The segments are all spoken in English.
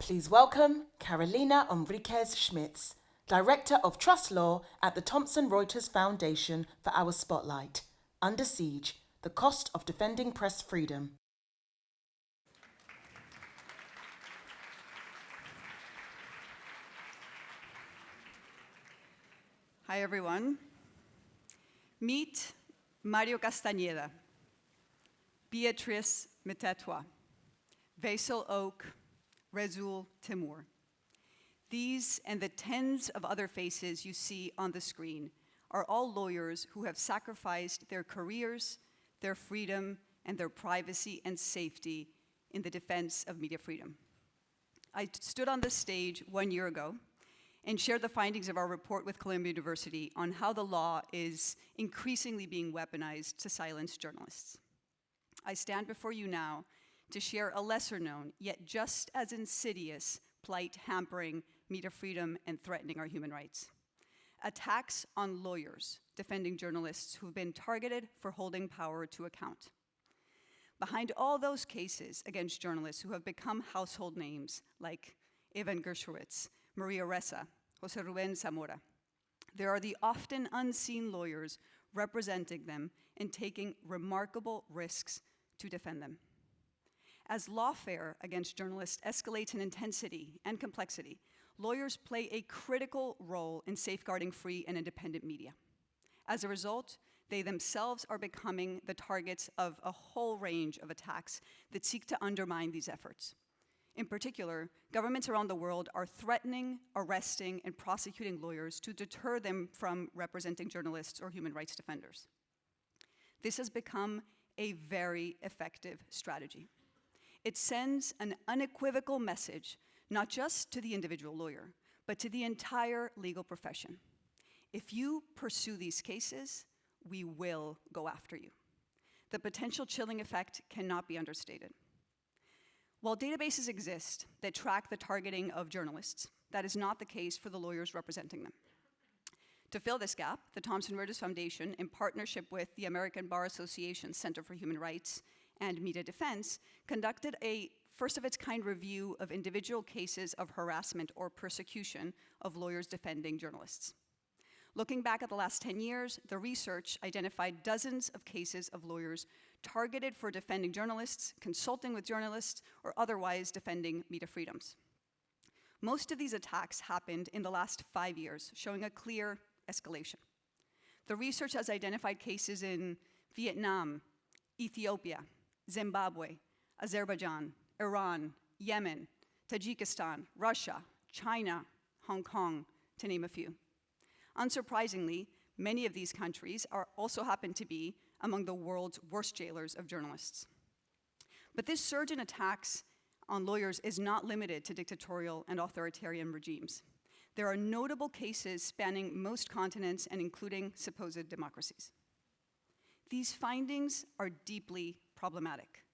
Please welcome Carolina Enriquez-Schmitz, Director of Trust Law at the Thomson Reuters Foundation for our spotlight, Under Siege, the Cost of Defending Press Freedom. Hi, everyone. Meet Mario Castañeda, Beatrice Metetwa, Vaisal Oak, Rezul Timur. These and the tens of other faces you see on the screen are all lawyers who have sacrificed their careers, their freedom, and their privacy and safety in the defense of media freedom. I stood on this stage 1 year ago and shared the findings of our report with Columbia University on how the law is increasingly being weaponized to silence journalists. I stand before you now to share a lesser-known, yet just as insidious, plight hampering media freedom and threatening our human rights. Attacks on lawyers defending journalists who've been targeted for holding power to account. Behind all those cases against journalists who have become household names, like Evan Gershowitz, Maria Ressa, Jose Ruben Zamora, there are the often unseen lawyers representing them and taking remarkable risks to defend them. As lawfare against journalists escalates in intensity and complexity, lawyers play a critical role in safeguarding free and independent media. As a result, they themselves are becoming the targets of a whole range of attacks that seek to undermine these efforts. In particular, governments around the world are threatening, arresting, and prosecuting lawyers to deter them from representing journalists or human rights defenders. This has become a very effective strategy. It sends an unequivocal message, not just to the individual lawyer, but to the entire legal profession. If you pursue these cases, we will go after you. The potential chilling effect cannot be understated. While databases exist that track the targeting of journalists, that is not the case for the lawyers representing them. To fill this gap, the Thomson Reuters Foundation, in partnership with the American Bar Association's Center for Human Rights and Media Defense, conducted a first-of-its-kind review of individual cases of harassment or persecution of lawyers defending journalists. Looking back at the last 10 years, the research identified dozens of cases of lawyers targeted for defending journalists, consulting with journalists, or otherwise defending media freedoms. Most of these attacks happened in the last 5 years, showing a clear escalation. The research has identified cases in Vietnam, Ethiopia, Zimbabwe, Azerbaijan, Iran, Yemen, Tajikistan, Russia, China, Hong Kong, to name a few. Unsurprisingly, many of these countries also happen to be among the world's worst jailers of journalists. But this surge in attacks on lawyers is not limited to dictatorial and authoritarian regimes. There are notable cases spanning most continents and including supposed democracies. These findings are deeply problematic,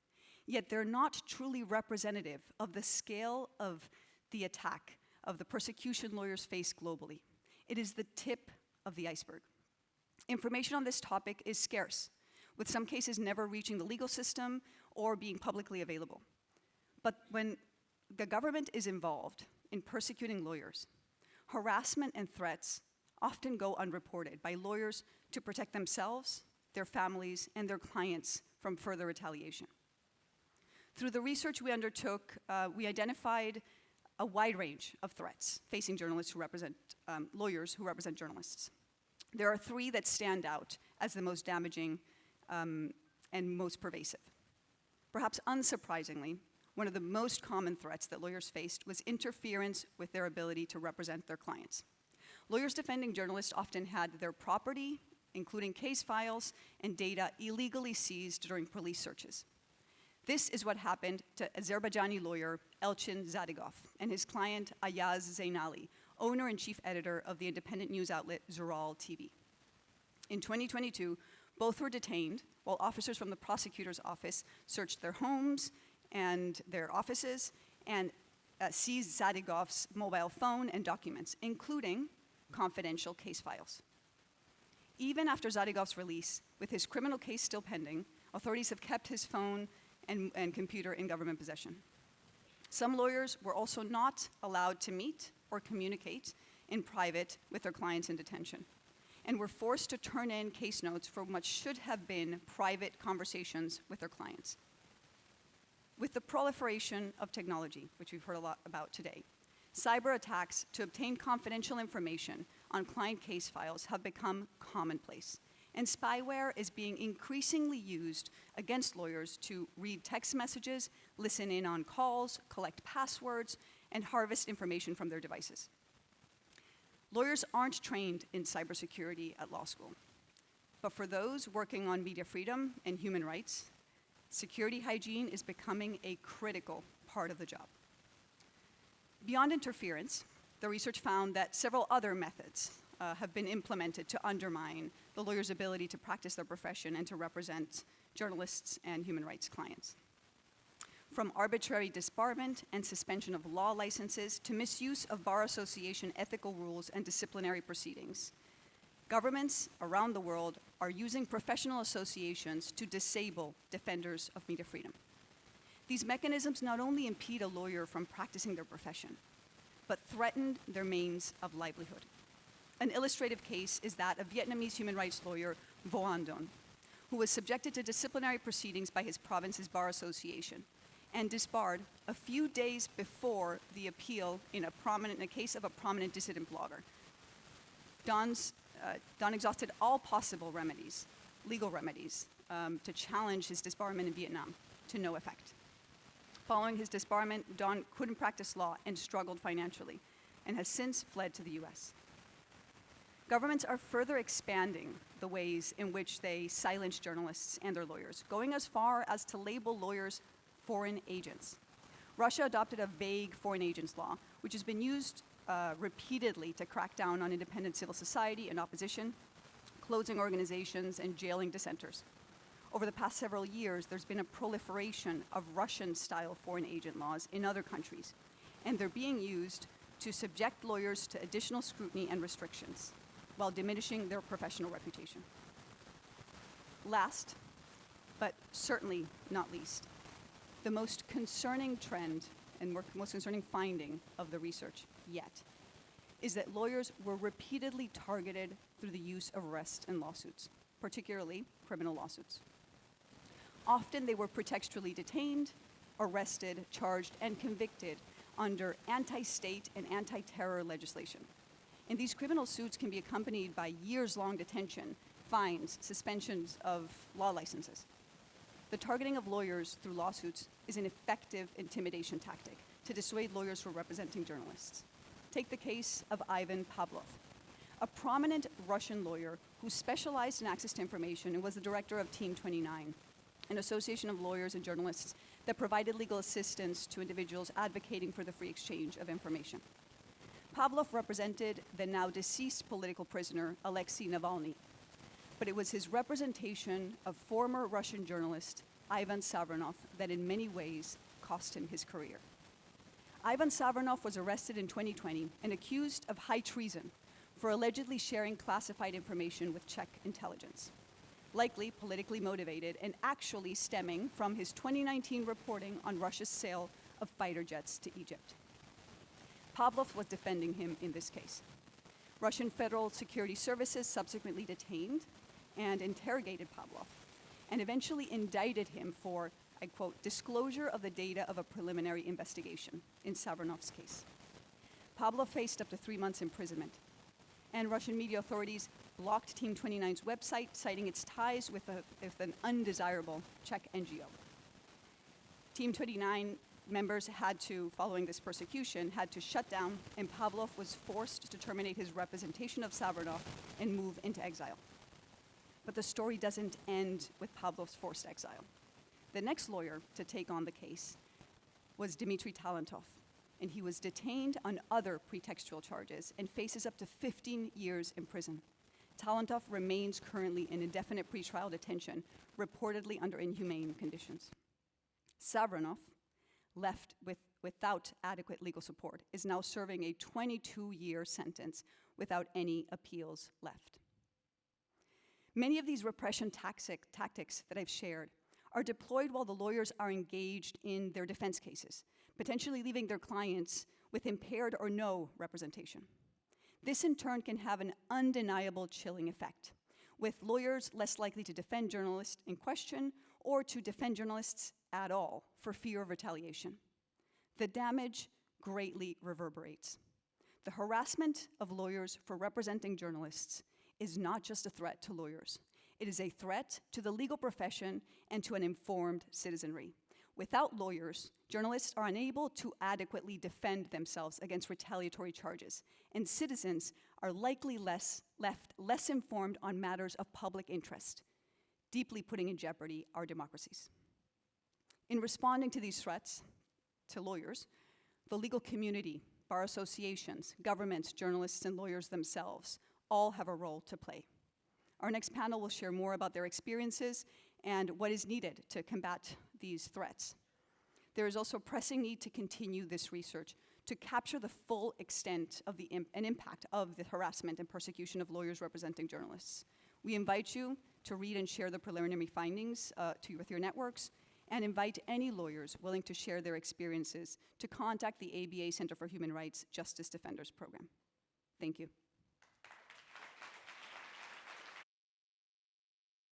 yet they're not truly representative of the scale of the attack, of the persecution lawyers face globally. It is the tip of the iceberg. Information on this topic is scarce, with some cases never reaching the legal system or being publicly available. But when the government is involved in persecuting lawyers, harassment and threats often go unreported by lawyers to protect themselves, their families, and their clients from further retaliation. Through the research we undertook, we identified a wide range of threats facing journalists who represent lawyers who represent journalists. There are three that stand out as the most damaging and most pervasive. Perhaps unsurprisingly, one of the most common threats that lawyers faced was interference with their ability to represent their clients. Lawyers defending journalists often had their property, including case files and data, illegally seized during police searches. This is what happened to Azerbaijani lawyer Elchin Zadigov and his client Ayaz Zeynali, owner and chief editor of the independent news outlet Zural TV. In 2022, both were detained while officers from the prosecutor's office searched their homes and their offices and seized Zadigov's mobile phone and documents, including confidential case files. Even after Zadigov's release, with his criminal case still pending, authorities have kept his phone and computer in government possession. Some lawyers were also not allowed to meet or communicate in private with their clients in detention, and were forced to turn in case notes for what should have been private conversations with their clients. With the proliferation of technology, which we've heard a lot about today, cyber attacks to obtain confidential information on client case files have become commonplace, and spyware is being increasingly used against lawyers to read text messages, listen in on calls, collect passwords, and harvest information from their devices. Lawyers aren't trained in cybersecurity at law school, but for those working on media freedom and human rights, security hygiene is becoming a critical part of the job. Beyond interference, the research found that several other methods have been implemented to undermine the lawyer's ability to practice their profession and to represent journalists and human rights clients. From arbitrary disbarment and suspension of law licenses to misuse of bar association ethical rules and disciplinary proceedings, governments around the world are using professional associations to disable defenders of media freedom. These mechanisms not only impede a lawyer from practicing their profession, but threaten their means of livelihood. An illustrative case is that of Vietnamese human rights lawyer Vo An Don, who was subjected to disciplinary proceedings by his province's bar association and disbarred a few days before the appeal in a case of a prominent dissident blogger. Don exhausted all possible remedies, legal remedies, to challenge his disbarment in Vietnam, to no effect. Following his disbarment, Don couldn't practice law and struggled financially, and has since fled to the US. Governments are further expanding the ways in which they silence journalists and their lawyers, going as far as to label lawyers foreign agents. Russia adopted a vague foreign agents law, which has been used repeatedly to crack down on independent civil society and opposition, closing organizations and jailing dissenters. Over the past several years, there's been a proliferation of Russian-style foreign agent laws in other countries, and they're being used to subject lawyers to additional scrutiny and restrictions, while diminishing their professional reputation. Last, but certainly not least, the most concerning trend and most concerning finding of the research yet is that lawyers were repeatedly targeted through the use of arrests and lawsuits, particularly criminal lawsuits. Often they were pretextually detained, arrested, charged, and convicted under anti-state and anti-terror legislation. And these criminal suits can be accompanied by years-long detention, fines, suspensions of law licenses. The targeting of lawyers through lawsuits is an effective intimidation tactic to dissuade lawyers from representing journalists. Take the case of Ivan Pavlov, a prominent Russian lawyer who specialized in access to information and was the director of Team 29, an association of lawyers and journalists that provided legal assistance to individuals advocating for the free exchange of information. Pavlov represented the now deceased political prisoner Alexei Navalny, but it was his representation of former Russian journalist Ivan Savronov that in many ways cost him his career. Ivan Savronov was arrested in 2020 and accused of high treason for allegedly sharing classified information with Czech intelligence, likely politically motivated and actually stemming from his 2019 reporting on Russia's sale of fighter jets to Egypt. Pavlov was defending him in this case. Russian Federal Security Services subsequently detained and interrogated Pavlov and eventually indicted him for, I quote, disclosure of the data of a preliminary investigation in Savronov's case. Pavlov faced up to 3 months imprisonment, and Russian media authorities blocked Team 29's website, citing its ties with an undesirable Czech NGO. Team 29 members following this persecution, had to shut down, and Pavlov was forced to terminate his representation of Savronov and move into exile. But the story doesn't end with Pavlov's forced exile. The next lawyer to take on the case was Dmitry Talantov, and he was detained on other pretextual charges and faces up to 15 years in prison. Talantov remains currently in indefinite pretrial detention, reportedly under inhumane conditions. Savronov, left without adequate legal support, is now serving a 22-year sentence without any appeals left. Many of these repression tactics that I've shared are deployed while the lawyers are engaged in their defense cases, potentially leaving their clients with impaired or no representation. This in turn can have an undeniable chilling effect, with lawyers less likely to defend journalists in question or to defend journalists at all for fear of retaliation. The damage greatly reverberates. The harassment of lawyers for representing journalists is not just a threat to lawyers. It is a threat to the legal profession and to an informed citizenry. Without lawyers, journalists are unable to adequately defend themselves against retaliatory charges, and citizens are likely left less informed on matters of public interest, deeply putting in jeopardy our democracies. In responding to these threats to lawyers, the legal community, bar associations, governments, journalists, and lawyers themselves all have a role to play. Our next panel will share more about their experiences and what is needed to combat these threats. There is also a pressing need to continue this research to capture the full extent of the impact of the harassment and persecution of lawyers representing journalists. We invite you to read and share the preliminary findings with your networks, and invite any lawyers willing to share their experiences to contact the ABA Center for Human Rights Justice Defenders Program. Thank you.